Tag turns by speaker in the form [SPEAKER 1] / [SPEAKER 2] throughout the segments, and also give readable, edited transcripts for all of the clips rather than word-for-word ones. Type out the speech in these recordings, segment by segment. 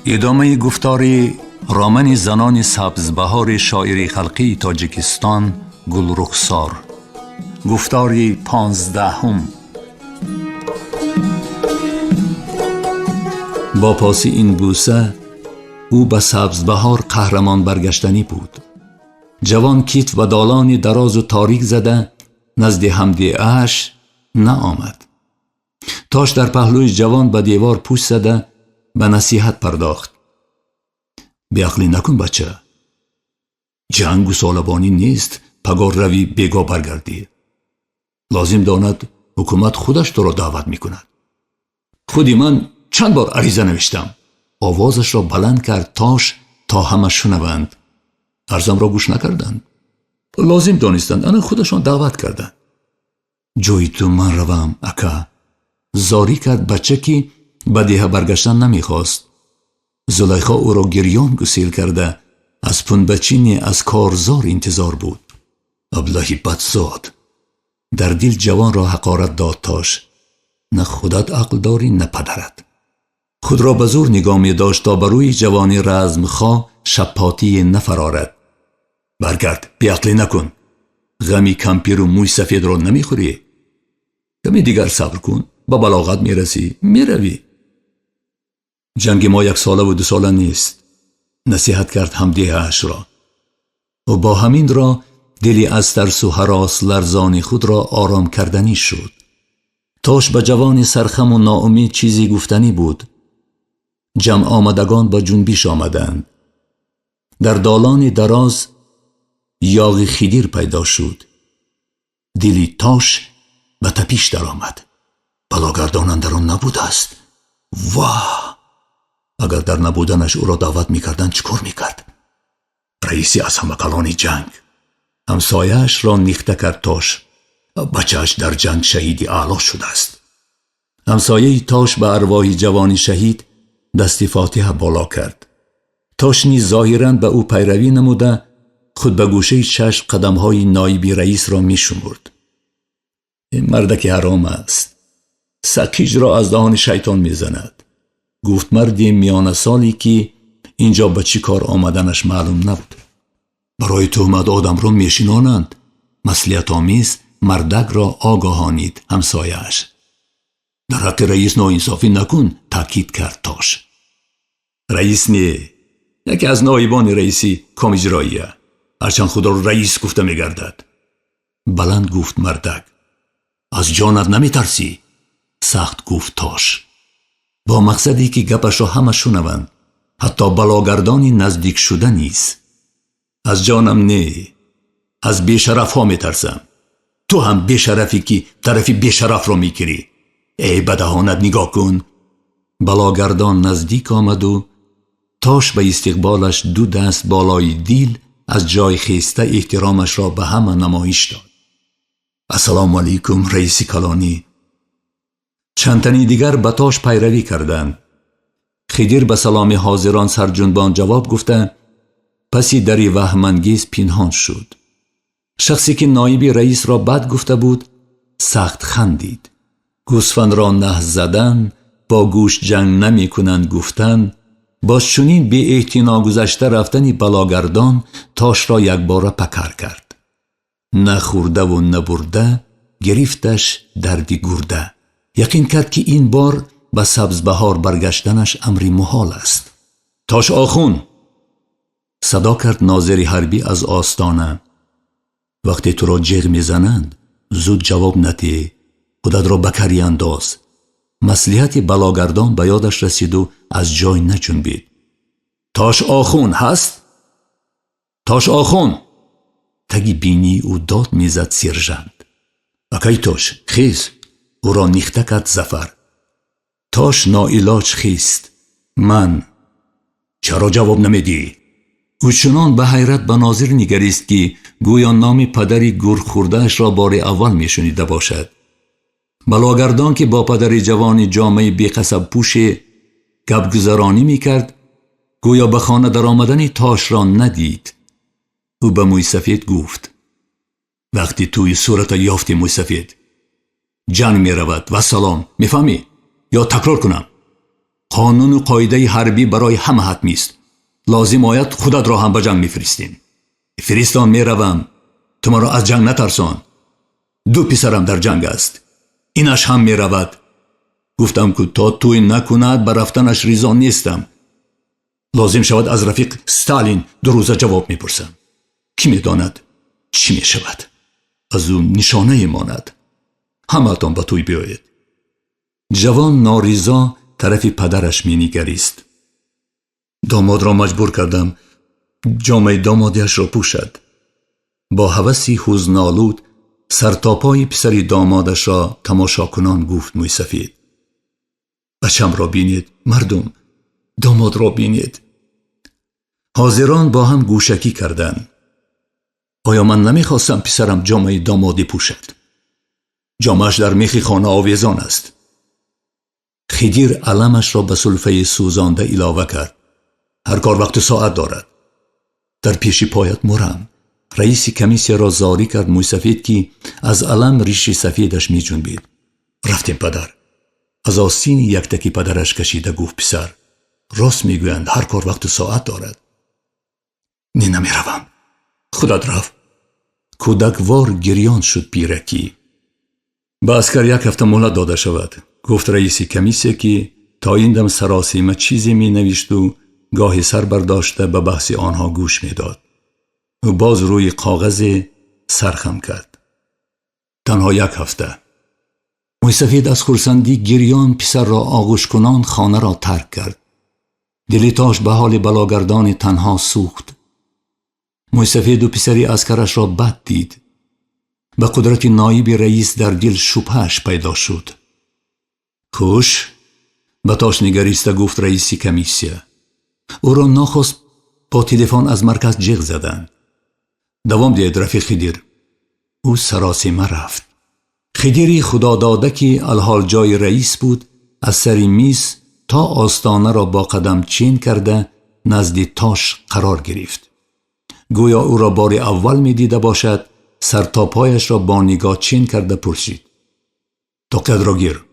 [SPEAKER 1] ادامه گفتار رامن زنان سبزبهار شاعر خلقی تاجیکستان گلرخسار. گفتار 15. با پاس این بوسه او به سبزبهار قهرمان برگشتنی بود. جوان کیت و دالان دراز و تاریک زده نزد حمدی اش نه آمد. تاش در پهلوی جوان به دیوار پوست زده به نصیحت پرداخت. بیعقلی نکن بچه، جنگ و سالبانی نیست پگاه روی بیگاه برگردی. لازم داند حکومت خودش تو را دعوت می کند. خودی من چند بار عریضه نوشتم. آوازش را بلند کرد تاش تا همه شنوند. عرضم را گوش نکردند. لازم دانستند انا خودشان دعوت کردند. جوی تو من روم اکا. زاری کرد بچه که به دیه برگشتن نمیخواست. زلیخا او را گریان گسیل کرده از پنبچینی از کارزار انتظار بود. ابلهی بدزاد. در دل جوان را حقارت داد تاش. نه خودت عقل داری نه پدرت. خود را به زور نگاه می داشت تا بروی جوانی رزمخواه شپاتی نفرارد. برگرد، بیعقلی نکن. غمی کمپیر و موی سفید را نمیخوری. کمی دیگر صبر کن، با بلاغت میرسی، میروی. جنگ ما 1 ساله و 2 ساله نیست. نصیحت کرد حمدی اش را. و با همین را دلی از ترس و هراس لرزان خود را آرام کردنی شد. تاش به جوان سرخم و ناامید چیزی گفتنی بود. جمع آمدگان با جنبش آمدند. در دالان دراز یاغ خدیر پیدا شد. دلی تاش به تپیش در آمد. بلاگردان اندر آن نبود است. واه! اگر در نبودنش او را دعوت میکردند چکار میکرد؟ رئیسی از همه کلان جنگ. همسایه‌اش را نیخته کرد تاش. بچه‌اش در جنگ شهیدی اعلی شده است. همسایه تاش به ارواح جوانی شهید دستی فاتحه بالا کرد. تاش نیز ظاهراً به او پیروی نموده خود به گوشه چشم قدم‌های نایبی رئیس را میشمرد. این مردک حرام است. سکیج را از دهان شیطان میزند. گفت مردی میان سالی که اینجا به چی کار آمدنش معلوم نبود. برای تهمت آدم را میشینانند. مصلحت آمیز مردک را آگاهانید همسایه‌اش. در حق رئیس ناانصافی نکن، تاکید کرد تاش. رئیس نه، یکی از نایبان رئیسی کام اجراییه. هرچند خدا را رئیس گفته میگردد. بلند گفت مردک. از جانت نمیترسی؟ سخت گفت تاش. با مقصدی که گپش را همه شنوند، حتی بلاگردانی نزدیک شده نیست. از جانم نه، از بیشرف ها میترسم. تو هم بیشرفی که طرفی بیشرف را میکری. ای بدهانت نگاه کن. بلاگردان نزدیک آمد و تاش به استقبالش 2 دست بالای دیل از جای خیسته احترامش را به همه نمایش داد. السلام علیکم رئیس کلانی. چند تنی دیگر به تاش پیروی کردند. خدیر به سلام حاضران سرجنبان جواب گفته پسی دری وهمانگیز پنهان شد. شخصی که نایب رئیس را بد گفته بود سخت خندید. گوسفند را نه زدن، با گوش جنگ نمی کنند گفتن، با چنین بی اعتنا گذشته رفتنی بلاگردان تاش را یک باره پکر کرد. نخورده و نبرده گرفتش دردی گرده. یقین کرد که این بار به سبزبهار برگشتنش امری محال است. تاش آخون! صدا کرد ناظر حربی از آستانه. وقتی تو را جیغ میزنند زود جواب نده، خودت را بکری انداز. مصلحت بلاگردان به یادش رسید و از جای نجنبید. تاش آخون هست؟ تاش آخون! تگی بینی او داد میزد سرژند. اکی تاش خیز! او را نیخته کرد ظفر. تاش ناعلاج خیست. من چرا جواب نمیدی؟ او چنان به حیرت به ناظر نگریست که گویا نام پدری گرگ خورده‌اش را بار اول میشنیده باشد. بلاگردان که با پدر جوانی جامه بی‌قصب پوش گپ‌گذرانی میکرد گویا به خانه در آمدن تاش را ندید. او به موی سفید گفت وقتی توی صورت یافتی موی سفید جنگ می رود و سلام، میفهمی؟ یا تکرار کنم؟ قانون و قاعده حربی برای همه حتمی است. لازم آید خودت را هم به جنگ میفرستیم. فرستان میروم، تو مرا از جنگ نترسان. 2 پسرم در جنگ است، اینش هم میرود. گفتم که تا توی نکند بر رفتنش ریزان نیستم. لازم شود از رفیق ستالین 2 روزه جواب میپرسم. کی میداند چی میشود؟ از او نشانه ماند. همتان به توی بیایید. جوان ناریزا طرف پدرش مینگریست. داماد را مجبور کردم جامه دامادیش را پوشد. با هوسی حزن‌آلود سر تا پای پسر دامادش را تماشا کنان گفت موسفید: بچم را بینید مردم، داماد را بینید. حاضران با هم گوشکی کردند. آیا من نمیخواستم پسرم جامه دامادی پوشد؟ جامهش در میخی خانه آویزان است. خدیر علمش را به سلفه سوزانده علاوه کرد. هر کار وقت ساعت دارد. در پیش پایت مرم. رئیس کمیسیه را زاری کرد موسفید که از علم ریش سفیدش می جنبید. رفتیم پدر. از آستین یک تکی پدرش کشیده گفت: پسر، راست میگویند هر کار وقت ساعت دارد. نمیروم. خودت رفت. کودکوار گریان شد پیرکی. به اسکر 1 هفته مهلت داده شود. گفت رئیس کمیسیه که تا این دم سراسیمه چیزی می نوشت و گاهی سر برداشته به بحث آنها گوش می داد. و باز روی کاغذ سرخم کرد. تنها 1 هفته. موسفید از خرسندی گریان پسر را آغوش کنان خانه را ترک کرد. دلیتاش به حال بلاگردان تنها سوخت. موسفید و پسری اسکرش را بد دید. به قدرت نایب رئیس در دل شبهش پیدا شد. خوش به تاش نگریسته گفت رئیس کمیسیه. او را ناخست با تلفن از مرکز جیغ زدند. دوام دید رفیق خدیر. او سراسیمه رفت. خدیری خدا داده که الحال جای رئیس بود از سری میز تا آستانه را با قدم چین کرده نزد تاش قرار گرفت. گویا او را بار اول می دیده باشد. سر تا پایش را با نگاه چین کرده پرسید: تاقیت را گیر.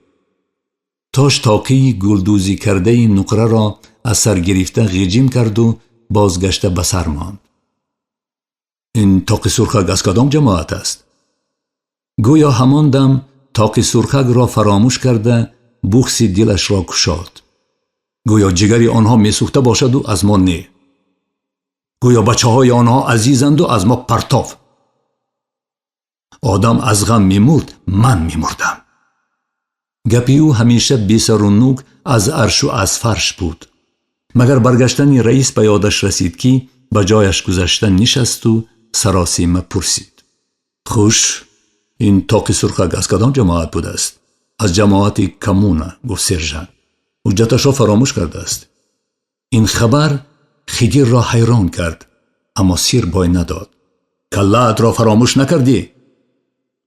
[SPEAKER 1] تاش تاقی گلدوزی کرده نقره را از سر گرفته غیجیم کرد و بازگشته به سر ماند. این تاقی سرخک از کدام جماعت است؟ گویا همان دم تاقی سرخک را فراموش کرده بغض دلش را گشاد. گویا جگری آنها میسوخته باشد و از ما نه. گویا بچه های آنها عزیزند و از ما پرتاف. آدم از غم میمرد، من میمردم. گپی او همیشه بی سر و نوک از عرش و از فرش بود. مگر برگشتن رئیس به یادش رسید که به جایش گذشته نشست و سراسیمه پرسید: خوش، این تاقی سرخک از کدام جماعت بوده است؟ از جماعت کمونه، گفت سرژنت. حجتش را فراموش کرده است. این خبر خدیر را حیران کرد، اما سیر بای نداد. کلت را فراموش نکردی؟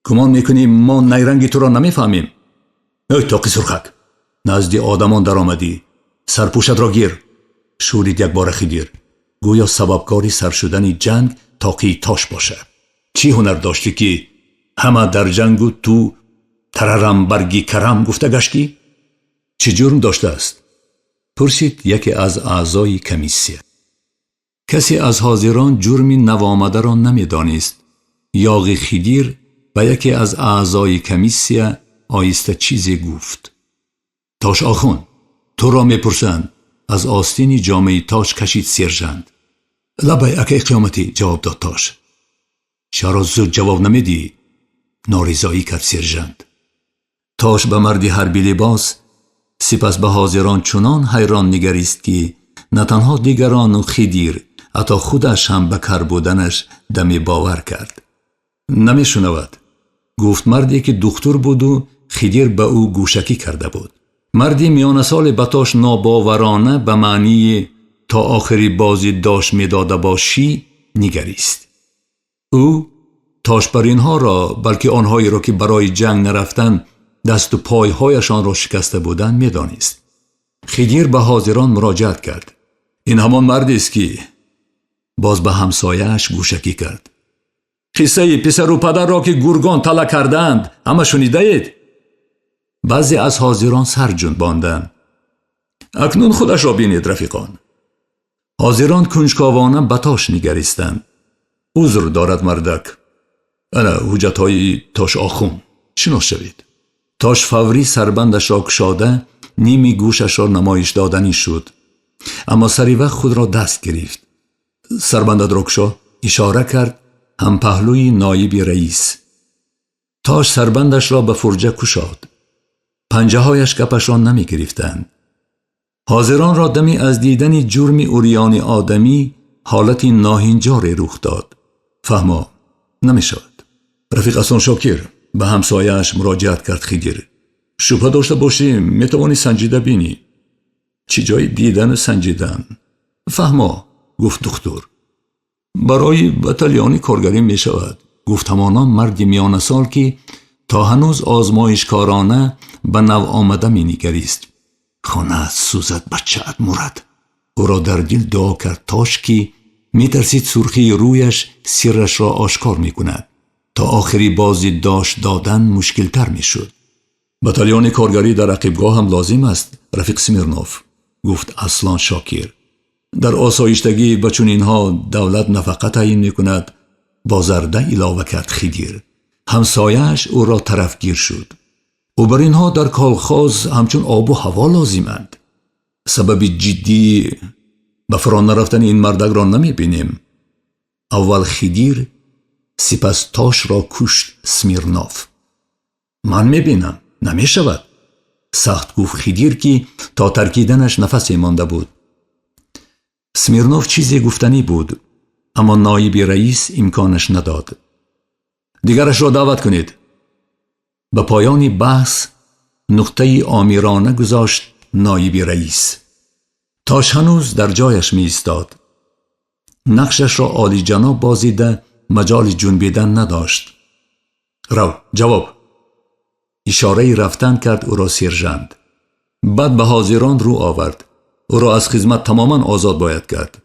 [SPEAKER 1] گمان میکنی ما نیرنگی تو را نمیفهمیم؟ ای تاقی سرخک، نزد آدمان در آمدی. سرپوشت را گیر. شورید 1 بار خدیر. گویا سببکاری سر شدن جنگ تاقی تاش باشه. چی هنر داشتی که همه در جنگ و تو تررم برگی کرم گفته گشتی؟ چه جرم داشته است؟ پرسید یکی از اعضای کمیسیه. کسی از حاضران جرمی نوآمده را نمیدانست. یاغی خدیر و یکی از اعضای کمیسیه آیسته چیزی گفت. تاش آخون، تو را میپرسند. از آستین جامه تاش کشید سرژنت. لبای اکی قیامتی، جواب داد تاش. چرا زود جواب نمیدی؟ ناریزایی کرد سرژنت. تاش به مردی حربی لباس سپس به حاضران چنان حیران نگریست که نه تنها دیگران و خدیر حتی خودش هم به کر بودنش دمی باور کرد. نمیشنود، گفت مردی که دکتر بود و خدیر به او گوشکی کرده بود. مردی میان سال به تاش ناباورانه به معنی تا آخری بازی داشت میداده باشی نگریست. او تاش بر اینها را، بلکه آنهایی را که برای جنگ نرفتن دست و پایهایشان را شکسته بودند میدانست. خدیر به حاضران مراجعت کرد. این همان مردی است که باز به همسایه‌اش گوشکی کرد. قصه پسر و پدر را که گرگان طلع کردند همه شنیده اید؟ بعضی از حاضران سر جنباندند. اکنون خودش را بینید رفیقان. حاضران کنجکاوانه به تاش نگریستند. عذر دارد مردک. انا حجتهای تاش آخون. شناس شوید. تاش فوری سربندش را کشاده نیمی گوشش را نمایش دادنی شد. اما سری وقت خود را دست گرفت. سربندت را کشا اشاره کرد هم پهلوی نایب رئیس. تاش سربندش را به فرجه کشاد. پنجه هایش کپش را نمی گرفتند. حاضران را دمی از دیدن جرم اوریان آدمی حالتی ناهنجاری رخ داد. فهما نمی شود. رفیق حسن شاکر به همسایه‌اش مراجعت کرد. خدیر شبه داشته باشی می توانی سنجیده بینی. چی جای دیدن و سنجیدن؟ فهما گفت دکتر. برای بتالیانی کارگری می شود. گفت همانا مرد میان سال که تا هنوز آزمایشکارانه به نو آمده می نگریست. خانه سوزد بچه‌ات مرد. او را در دل دعا کرد تاش که می ترسید سرخی رویش سرش را آشکار می کند. تا آخری بازی داشت دادن مشکل تر می شد. بتالیان کارگری در عقیبگاه هم لازم است رفیق سمیرنوف. گفت اصلان شاکر. در آسایشتگی بچون اینها دولت نفقه تعیین می کند. بازرده علاوه کرد خدیر. همسایه‌اش او را طرفگیر شد. و بر اینها در کالخاز همچون آب و هوا لازمند. سبب جدی به فران نرفتن این مردک را نمی بینیم. اول خدیر سپس تاش را کشت سمیرنوف. من می بینم نمی شود. سخت گفت خدیر که تا ترکیدنش نفسی مانده بود. سمیرنوف چیزی گفتنی بود اما نایب رئیس امکانش نداد. دیگرش را دعوت کنید. به پایان بحث نقطه آمیرانه گذاشت نایب رئیس. تاش هنوز در جایش می ایستاد. نقشش را عالی جناب بازیده مجال جنبیدن نداشت. رو جواب. اشاره رفتن کرد او را سرژند. بعد به حاضران رو آورد. او را از خدمت تماما آزاد باید کرد.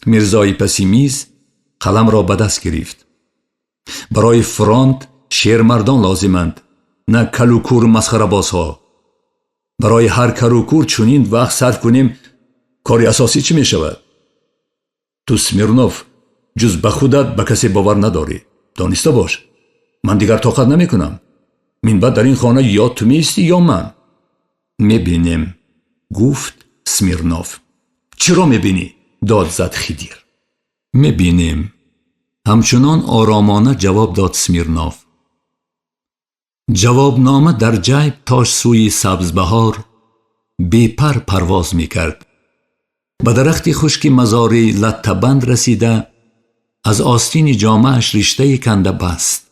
[SPEAKER 1] میرزای پسیمیز قلم را به دست گرفت. برای فرانت شیرمردان لازمند، نه کلوکور مسخره بازها. برای هر کلوکور چنین وقت صرف کنیم کاری اساسی چی می شود؟ تو سمیرنوف جز به خودت به کسی باور نداری. دانسته باش من دیگر طاقت نمی کنم. من بعد در این خانه یا تو می استی یا من. می بینیم گفت سمیرنوف. چرا می بینی؟ داد زد خدیر. می بینیم. همچنان آرامانه جواب داد سمیرنوف. جوابنامه در جیب تاش سوی سبزبهار بی پر پرواز می کرد. به درخت خشک مزاری لطه‌بند رسیده از آستین جامه‌اش رشته کنده بست.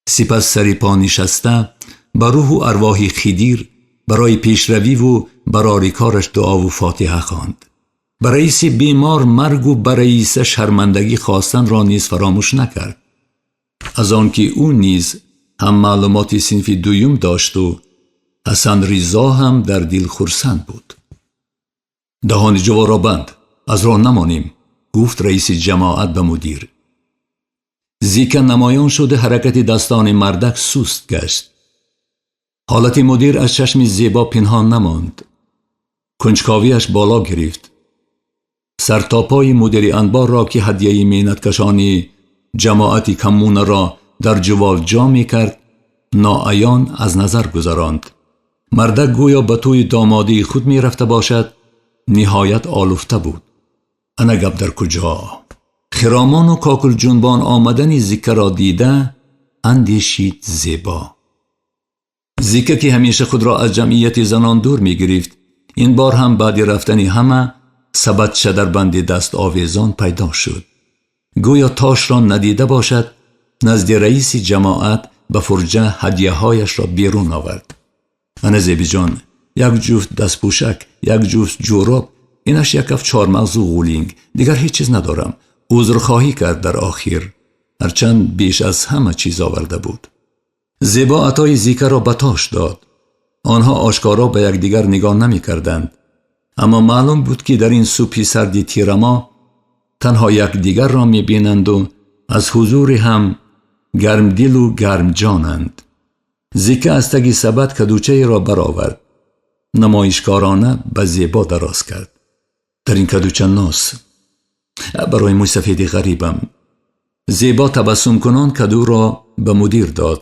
[SPEAKER 1] سپس سری پا نشسته به روح و ارواح خدیر برای پیشروی و برای کارش دعا و فاتحه خواند. به رئیس بیمار مرگ و به رئیس شرمندگی خواستن را نیز فراموش نکرد. از آنکه او نیز هم معلومات صنف دویم داشت و حسن رضا هم در دل خرسند بود. دهان جوا را بند، از راه نمانیم، گفت رئیس جماعت به مدیر. زیکه نمایان شده حرکت دستان مردک سست گشت. حالت مدیر از چشم زیبا پنهان نماند. کنجکاویش بالا گرفت. سرتاپای مدیر انبار را که هدیه مینت کشانی جماعتی کمون را در جوال جا می کرد ناعیان از نظر گذراند. مردک گویا به توی دامادی خود می رفته باشد. نهایت آلفته بود. انا گپ در کجا؟ خرامان و کاکل جنبان آمدن زیکه را دیده اندیشید زیبا. زیکه که همیشه خود را از جمعیت زنان دور می گرفت این بار هم بعد رفتن همه سبد شدر بند دست آویزان پیدا شد. گویا تاش را ندیده باشد. نزد رئیس جماعت به فرجه هدیه هایش را بیرون آورد. انا زیبی جان، یک جفت دست پوشک، یک جفت جوراب، اینش یک کف چارمغز و غولینگ، دیگر هیچ چیز ندارم. عذرخواهی کرد در آخر، هرچند بیش از همه چیز آورده بود. زیبا عطای زیکه را به تاش داد. آنها آشکارا به یکدیگر نگاه نمی کردند. اما معلوم بود که در این صبح سردی تیرما تنها یکدیگر را می بینند و از حضور هم گرم دل و گرم جانند. زیکه از تگی سبد کدوچه را برآورد. نمایشکارانه به زیبا دراز کرد. در این کدوچه ناس برای موی سفید غریبم. زیبا تبسم کنان کدو را به مدیر داد.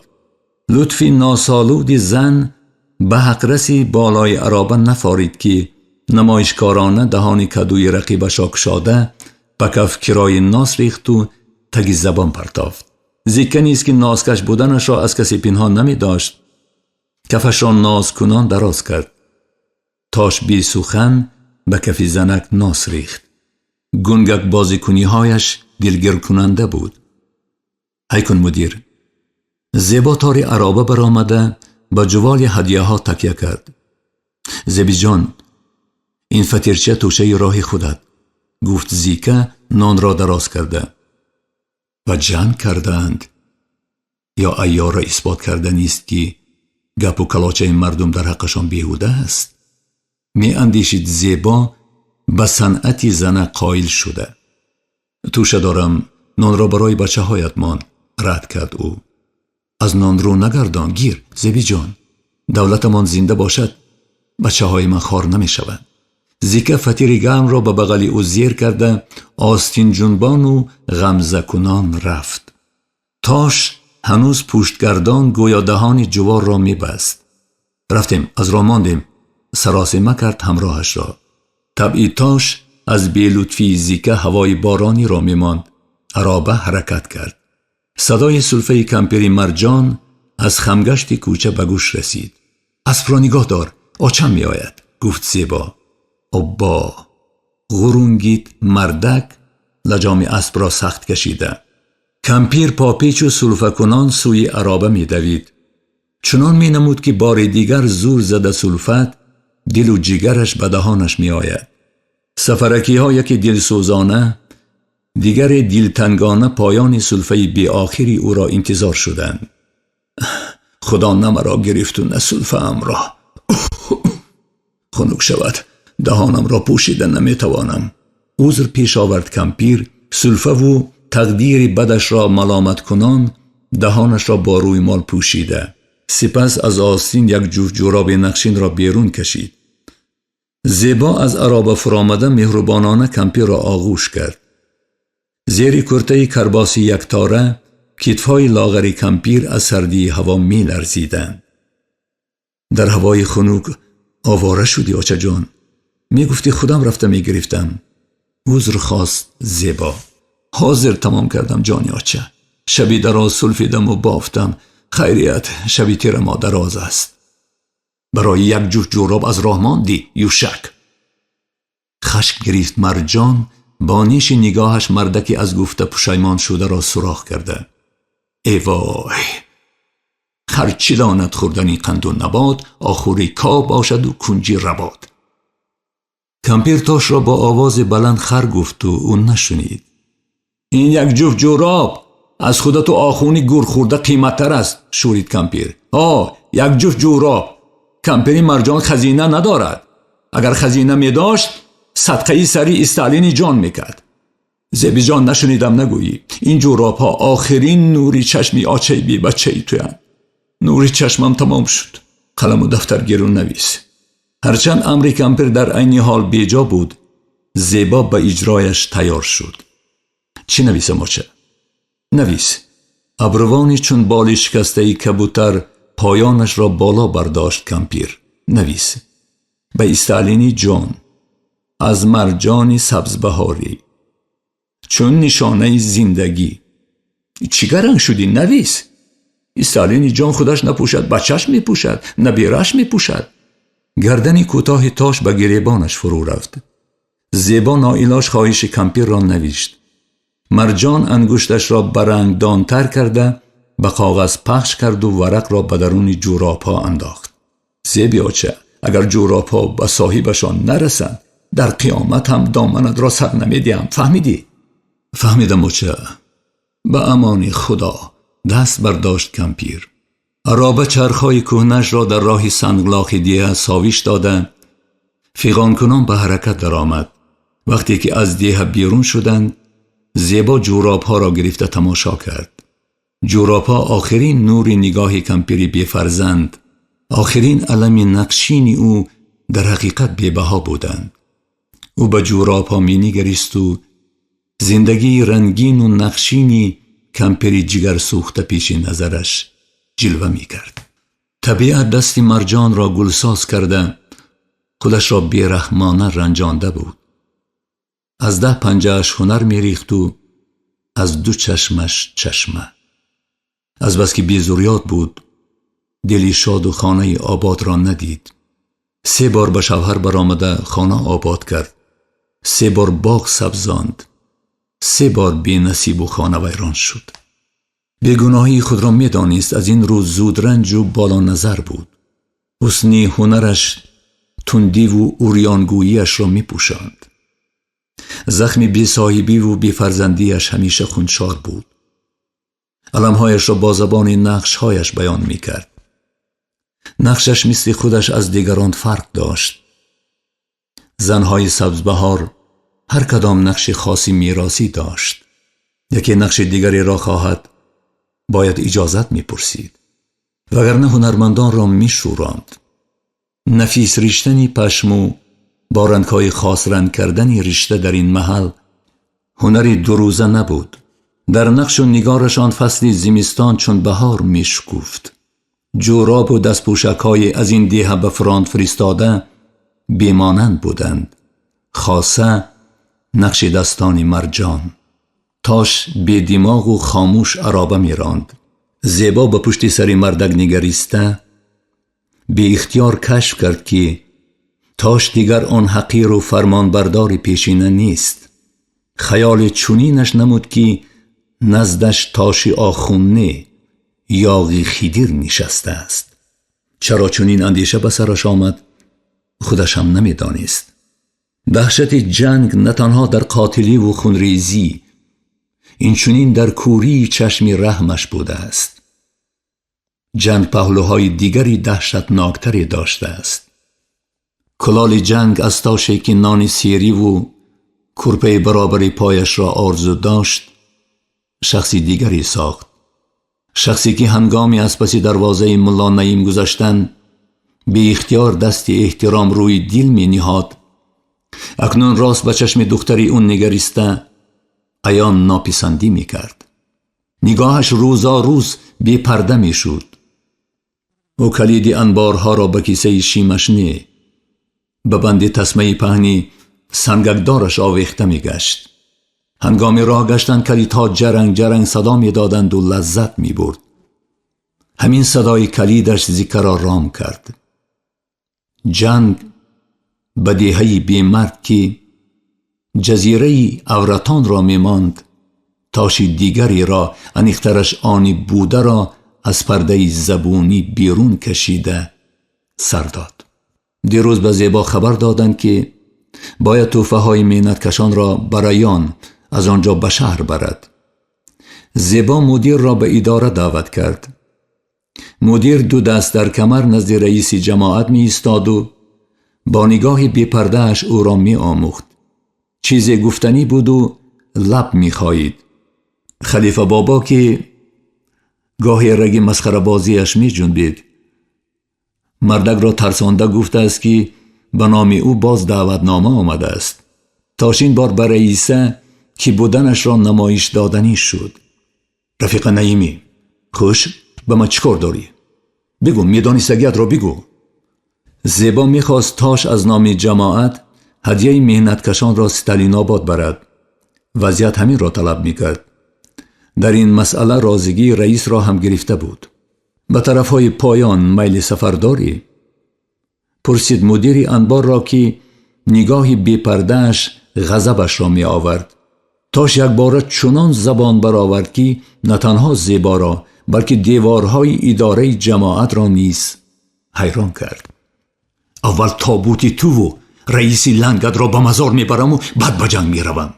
[SPEAKER 1] لطفی ناسالودی زن به حقرسی بالای عرابه نفارید که نمایشکارانه دهان کدوی رقیبش را گشاده به کف کرای ناس ریخت و تگی زبان پرتافت. زیکه نیست که نازکش بودنش را از کسی پنهان نمی داشت. کفش را ناز کنان دراز کرد. تاش بی سخن به کف زنک ناس ریخت. گنگک بازی کنی هایش دلگیر کننده بود. ای کن مدیر. زیبا تاری عرابه برآمده با جوال هدیه ها تکیه کرد. زیبی جان، این فتیرچه توشه راه خودت، گفت زیکه نان را دراز کرده. و جنگ کردند یا ایار را اثبات کرده نیست که گپ و کلاچه مردم در حقشان بیهوده است. می اندیشید زیبا به صنعتی زن قائل شده. توشه دارم، نان را برای بچه هایت مان. رد کرد او. از نان رو نگردان گیر زیبی جان. دولتمان زنده باشد بچه های من خار نمی شود. زیکه فتیر گرم را به بغلی او زیر کرده آستین جنبان و غمزه کنان رفت. تاش هنوز پشتگردان گویا دهان جوار را می بست. رفتیم، از راه ماندیم. سراسیمه کرد همراهش را. طبعی تاش از بی‌لطفی زیکه هوای بارانی را می ماند. عرابه حرکت کرد. صدای سلفه کمپیری مرجان از خمگشت کوچه به گوش رسید. اسب را نگاه دار، آچم می آید، گفت زیبا. ابا غرونگید مردک لجام اسب را سخت کشیده. کمپیر پاپیچ و سلفه کنان سوی عرابه می دوید. چنان می نمود که بار دیگر زور زده سلفت دل و جگرش به دهانش می آید. سفرکی ها یکی دل سوزانه دیگر دلتنگانه پایان سلفه بی آخری او را انتظار شدند. خدا نه مرا گرفت و نه سلفه ام را. خنک شود، دهانم را پوشیده نمی توانم. عذر پیش آورد کمپیر. سلفه و تقدیر بدش را ملامت کنان دهانش را با روی مال پوشیده. سپس از آستین یک جفت جوراب نقشین را بیرون کشید. زیبا از عرابه فرامده مهربانانه کمپیر را آغوش کرد. زیر کرته کرباسی یک تاره کتفهای لاغر کمپیر از سردی هوا می لرزیدند. در هوای خنک آواره شدی آچه جان. می گفتی خودم رفته می گرفتم. عذر خواست زیبا. حاضر تمام کردم جانی آچه. شبی دراز سلفیدم و بافتم. خیریت شبی تیر ما دراز است. برای یک جفت جوراب از راه ماندی یوشک. خشم گرفت مرجان. با نیش نگاهش مردکی از گفته پشیمان شده را سوراخ کرده. ای وای، هرچی داند خوردنی قند و نبات آخوری کا باشد و کنجی رباد. کمپیر تاش را با آواز بلند خر گفت و اون نشنید. این یک جفت جوراب از خودت و آخونی گور خورده قیمتتر است، شورید کمپیر. یک جفت جوراب. کمپیری مرجان خزینه ندارد. اگر خزینه می داشت صدقه سری استالینی جان میکرد. زیبی جان نشنیدم نگویی. این جوراب ها آخرین نوری چشمی آچه بی بچه ای تویند. نوری چشمم تمام شد. قلم و دفتر گرون نویس. هرچند امر کمپیر در عین حال بیجا بود، زیبا به اجرایش تیار شد. چی نویسم آچه؟ نویس. ابروانی چون بالی شکسته کبوتر پایانش را بالا برداشت کمپیر. نویس. به استالینی جان از مرجان سبزبهاری چون نشانه زندگی. چی رنگ شدی؟ نویس. استالینی جان خودش نپوشد، بچهش میپوشد، نبیرش میپوشد. گردنی کوتاه تاش به گریبانش فرو رفت. زیبا ناعلاج خواهش کمپیر را نوشت. مرجان انگشتش را برنگدانتر کرده به کاغذ پخش کرد و ورق را به درون جوراب ها انداخت. زیبی آچه، اگر جوراب ها به صاحبشان نرسند در قیامت هم دامنت را سر نمیدیم. فهمیدی؟ فهمیدم آچه. به امان خدا. دست برداشت کمپیر. عرابه چرخهای کهنش را در راه سنگلاخ دیه ساویش داده فیغان کنان به حرکت در آمد. وقتی که از دیه بیرون شدند زیبا جوراب ها را گرفته تماشا کرد. جوراب ها آخرین نور نگاه کمپیری بیفرزند، آخرین علم نقشین او در حقیقت بی‌بها بودند. او به جوراب‌ها می‌نگریست و زندگی رنگین و نقشینی کمپری جگر سوخته پیش نظرش جلوه می‌کرد. طبیعت دست مرجان را گلساز کرده خودش را بیرحمانه رنجانده بود. از 10 پنجه‌اش هنر می‌ریخت و از 2 چشمش چشمه. از بس که بی‌ضریات بود دلی شاد و خانه آباد را ندید. 3 بار به شوهر برآمده خانه آباد کرد، 3 بار باغ سبزاند، 3 بار بی نصیب و خانه ویران شد. بیگناهی خود را می دانست. از این روز زود رنج و بالا نظر بود. حسنی هنرش تندی و اوریانگوییش را می پوشاند. زخم بی صاحبی و بی فرزندیش همیشه خونشار بود. علمهایش را با زبان نقشهایش بیان می کرد. نقشش مثل خودش از دیگران فرق داشت. زنهای سبزبهار هر کدام نقش خاصی میراثی داشت. یکی نقش دیگری را خواهد باید اجازت می پرسید، وگرنه هنرمندان را می شوراند. نفیس ریشتنی پشمو با رنگهای خاص رنگ کردنی رشته در این محل هنری 2 روزه نبود. در نقش و نگارشان فصلی زمستان چون بهار می شکفت. جوراب و دستپوشک‌های از این دیه به فرانت فرستاده بیمانند بودند. خاصه نقش دستان مرجان. تاش بی دماغ و خاموش عرابه می راند. زیبا به پشت سری مردک نگریسته بی اختیار کشف کرد که تاش دیگر آن حقیر و فرمانبردار پیشینه نیست. خیال چونینش نمود که نزدش تاشی آخونه یاغی خیدیر نشسته است. چرا چنین اندیشه به سرش آمد خودش هم نمی دانست. دهشت جنگ نه تنها در قاتلی و خونریزی، این چنین در کوری چشمی رحمش بوده است. جنگ پهلوهای دیگری دهشتناکتری داشته است. کلال جنگ از تاشی که نان سیری و کرپه برابری پایش را آرزو داشت شخصی دیگری ساخت. شخصی که هنگامی از پس دروازه ملا نعیم گذشتن بی اختیار دست احترام روی دل می نهاد. اکنون راست به چشم دختری اون نگریسته عیان ناپسندی می کرد. نگاهش روزا روز بی پرده می شد. او کلید انبارها را به کیسه شیمش نه به بند تسمه پهنی سنگکدارش آویخته می گشت. هنگامی راه گشتن کلیدها جرنگ جرنگ صدا می دادند و لذت می برد. همین صدای کلیدش ذکر را رام کرد. جنگ بدیهی بیمرد که جزیره عورتان را می ماند تاشی دیگری را انیخترش آنی بوده را از پرده زبونی بیرون کشیده سر داد. دیروز به زیبا خبر دادند که باید توفه های مینت کشان را برایان از آنجا به شهر برد. زیبا مدیر را به اداره دعوت کرد. مدیر 2 دست در کمر نزد رئیس جماعت می ایستاد و با نگاه بی پرده اش او را می آموخت. چیزی گفتنی بود و لب می خواهید. خلیفه بابا که گاهی رگ مسخره بازیش می جنبید مردک را ترسانده گفته است که به نام او باز دعوتنامه آمده است. تاشین بار بر رئیسه که بودنش را نمایش دادنی شد. رفیق نعیمی خوش به من چکار داری؟ بگو میدانی سگیت را بگو. زیبا میخواست تاش از نام جماعت هدیه مهنتکشان را ستالین آباد برد. وضعیت همین را طلب میکرد. در این مسئله رازگی رئیس را هم گرفته بود. به طرفهای پایان میل سفر داری؟ پرسید مدیر انبار را که نگاهی بی‌پرده‌اش غضبش را می آورد. تاش یک باره چنان زبان برآورد که نه تنها زیبا را بلکه دیوارهای اداره جماعت را نیز حیران کرد. اول تابوتی تو و رئیس لنگت را به مزار میبرم و بعد به جنگ میروم.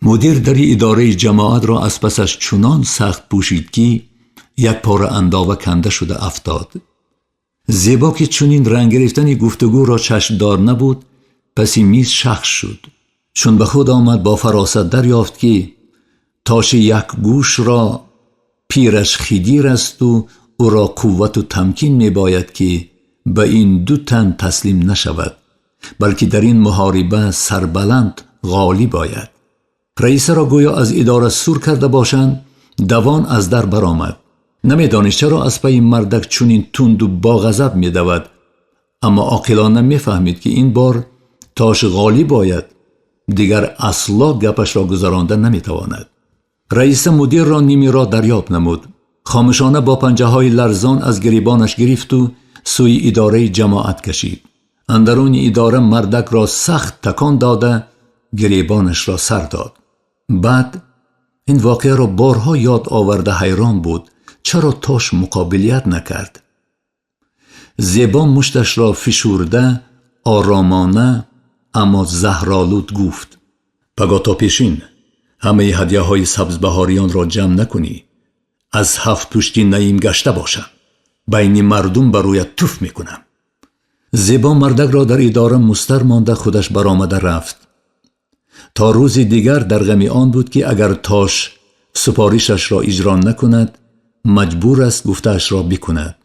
[SPEAKER 1] مدیر در اداره جماعت را از پسش چنان سخت پوشید که یک پاره انداوه کنده شده افتاد. زیبا که چنین رنگ گرفتن گفتگو را چشمدار نبود پس میز شخص شد. چون به خود آمد با فراست دریافت که تاش یک گوش را پیرش خیدیر است و او را قوت و تمکین می باید که به این دو تن تسلیم نشود، بلکه در این محاربه سربلند غالب آید. رئیس را گویا از اداره سور کرده باشند. دوان از در برآمد. نمی‌دانست چرا از پی مردک چنین تند و با غضب می‌دود، اما عاقلانه می‌فهمید که این بار تاش غالب آید، دیگر اصلا گپش را گذرانده نمی‌تواند. رئیس مدیر را نیمی را دریافت نمود. خاموشانه با پنجه‌های لرزان از گریبانش گرفت و سوی اداره جماعت کشید. اندرون اداره مردک را سخت تکان داده گریبانش را سر داد. بعد این واقعه را بارها یاد آورده حیران بود چرا تاش مقابلیت نکرد. زیبا مشتش را فشورده آرامانه اما زهرآلود گفت: پگاه تا پیشین همه هدیه های سبز بهاریان را جمع نکنی، از 7 پشتی نعیم گشته باشم، بین مردم برویت توف میکنم. زیبا مردک را در اداره مستر مانده خودش برآمده رفت. تا روز دیگر در غم آن بود که اگر تاش سپارشش را اجرا نکند مجبور است گفته‌اش را بکند.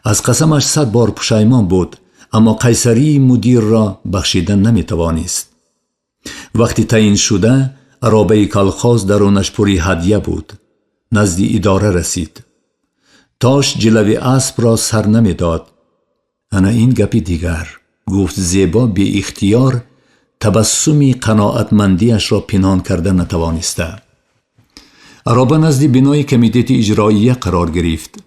[SPEAKER 1] از قسمش 100 بار پشیمان بود، اما قیصری مدیر را بخشیدن نمیتوانست. وقتی تعیین شده عرابه کلخاز درونش پری هدیه بود. نزد اداره رسید. تاش جلوی اسب را سر نمیداد. انا این گپی دیگر، گفت زیبا بی اختیار، تبسمی قناعتمندیش را پنهان کرده نتوانسته. عرابه نزد بینای کمیته اجراییه قرار گرفت.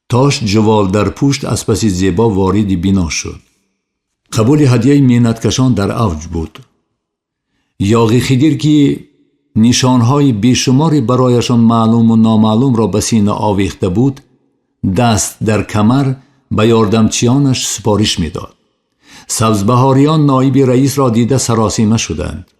[SPEAKER 1] تاش جوال در پشت از پس زیبا وارد بینا شد. قبول هدیه مینتکشان در اوج بود. یاغی خدیر که نشانهای بیشماری برایشان معلوم و نامعلوم را به سینه آویخته بود، دست در کمر به یاردمچیانش سپارش میداد. سبزبهاریان نایب رئیس را دیده سراسیمه شدند.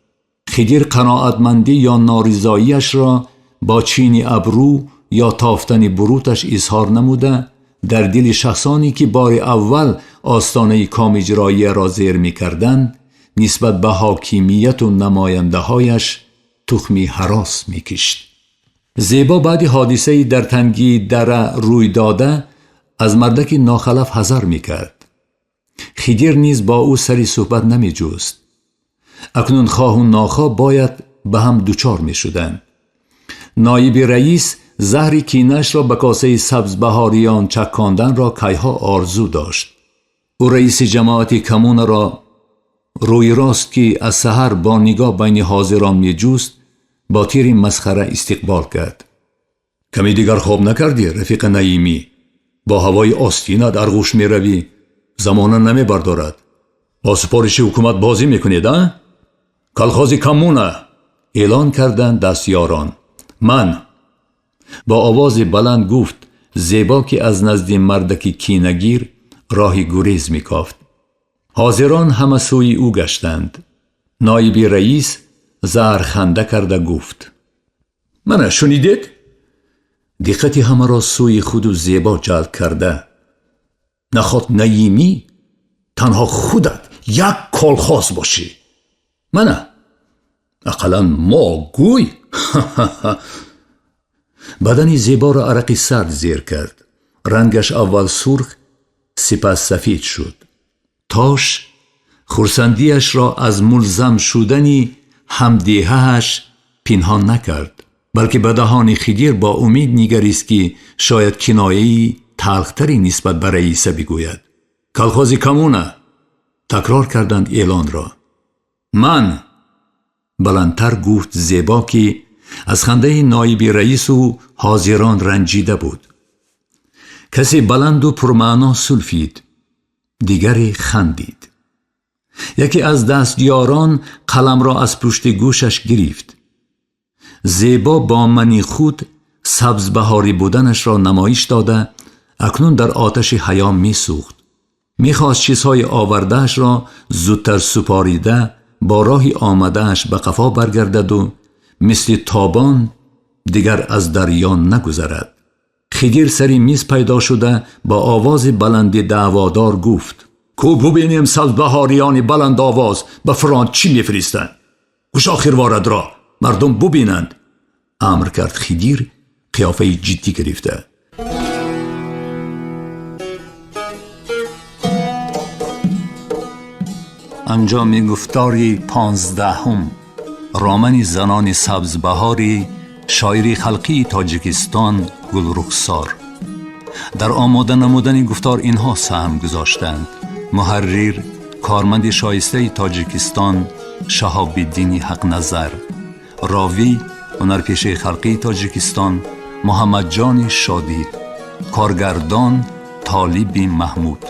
[SPEAKER 1] خدیر قناعتمندی یا نارضاییش را با چین ابرو یا تافتن بروتش اظهار نموده، در دل شخصانی که بار اول آستانه کام اجرایی را زیر می کردن نسبت به حاکمیت و نماینده هایش تخمی هراس می کشت. زیبا بعد حادثه در تنگی در روی داده از مردک ناخلف حذر می کرد. خدیر نیز با او سری صحبت نمی جست. اکنون خواه و ناخواه باید به هم دوچار می شدند. نایب رئیس زهر کینش را به کاسه سبز بهاریان چکاندن را کیها آرزو داشت. او رئیس جماعت کمون را روی راست که از سحر با نگاه بین حاضران می جوست با تیر مسخره استقبال کرد. کمی دیگر خواب نکردی رفیق نعیمی؟ با هوای آستینت در غوش می روی، زمانه نمی بردارد. با سپارش حکومت بازی می کنید ها؟ کلخاز کمونه اعلان کردند دستیاران. من با آواز بلند گفت زیبا که از نزد مردکی کینگیر راهی گریز می کافت. حاضران همه سوی او گشتند. نایب رئیس زهر خنده کرده گفت: من شنیدید؟ دقت همه را سوی خود و زیبا جلب کرده: نخواد نعیمی تنها خودت یک کلخاز باشی. من اقلا ما گوی. بدن زیبا را عرقی سرد زیر کرد. رنگش اول سرخ سپس سفید شد. تاش خرسندیش را از ملزم شدنی همدیهش پنهان نکرد، بلکه به دهان خدیر با امید نگریست که شاید کنایه‌ای تلختری نسبت به رئیس بگوید. کلخاز کمونه تکرار کردند اعلان را. من بلندتر گفت زیبا که از خنده نایب رئیس و حاضران رنجیده بود. کسی بلند و پرمعنا سلفید. دیگری خندید. یکی از دستیاران قلم را از پشت گوشش گرفت. زیبا با منی خود سبز بهاری بودنش را نمایش داده اکنون در آتش حیا می سوخت. می خواست چیزهای آوردهش را زودتر سپاریده با راهی آمدهش به قفا برگردد و مثل تابان دیگر از دریا نگذرد. خدیر سری میز پیدا شده با آواز بلند دعوادار گفت: کو ببینیم سبز بهاریان بلند آواز به فرانک چی میفرستند؟ گوش آخر وارد را مردم ببینند. امر کرد خدیر قیافه جدی گرفته. انجام گفتاری 15 رامن زنان سبزبهاری شاعری خلقی تاجیکستان گلرخسار. در آماده نمودن گفتار اینها سهم گذاشتند: محرر کارمند شایسته تاجیکستان شهاب الدین حق نظر، راوی هنرپیشه خلقی تاجیکستان محمد جان شادی، کارگردان طالب محمود.